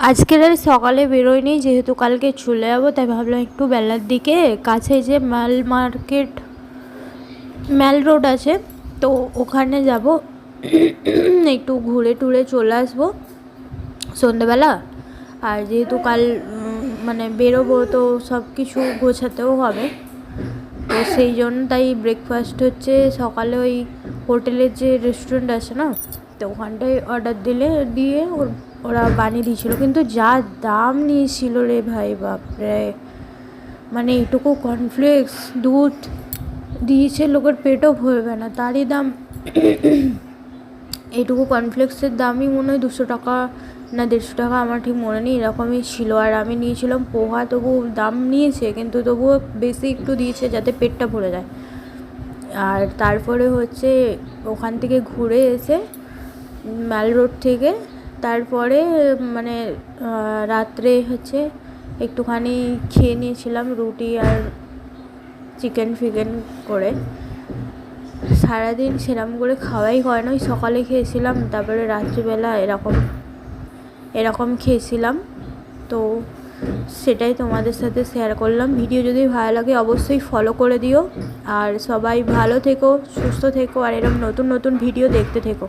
আজকের আর সকালে বেরোয়নি, যেহেতু কালকে চলে যাবো, তাই ভাবলাম একটু বেলার দিকে কাছে যে ম্যাল রোড আছে, তো ওখানে যাব, একটু ঘুরে টুরে চলে আসবো সন্ধ্যেবেলা। আর যেহেতু কাল মানে বেরোবো, তো সব কিছু গোছাতেও হবে, তো সেই জন্য তাই ব্রেকফাস্ট হচ্ছে সকালে ওই হোটেলের যে রেস্টুরেন্ট আছে না, তো ওখানটায় অর্ডার দিয়ে ওরা বানিয়ে দিয়েছিলো, কিন্তু যা দাম নিয়েছিল রে ভাই, বাপরে! মানে এইটুকু কর্নফ্লেক্স দুধ দিয়েছে, লোকের পেটও ভরবে না, তারই দাম। এইটুকু কর্নফ্লেক্সের দামই মনে হয় 200 টাকা না 150 টাকা, আমার ঠিক মনে নেই, এরকমই ছিল। আর আমি নিয়েছিলাম পোহা, তবু দাম নিয়েছে, কিন্তু তবুও বেশি একটু দিয়েছে যাতে পেটটা ভরে যায়। আর তারপরে হচ্ছে ওখান থেকে ঘুরে এসে ম্যাল রোড থেকে তারপরে মানে রাত্রে হচ্ছে একটুখানি খেয়ে নিয়েছিলাম রুটি আর চিকেন ফিকেন করে। সারাদিন সেরম করে খাওয়াই হয় না, ওই সকালে খেয়েছিলাম, তারপরে রাত্রিবেলা এরকম খেয়েছিলাম। তো সেটাই তোমাদের সাথে শেয়ার করলাম। ভিডিও যদি ভালো লাগে অবশ্যই ফলো করে দিও, আর সবাই ভালো থেকো, সুস্থ থেকো, আর এরকম নতুন নতুন ভিডিও দেখতে থেকো।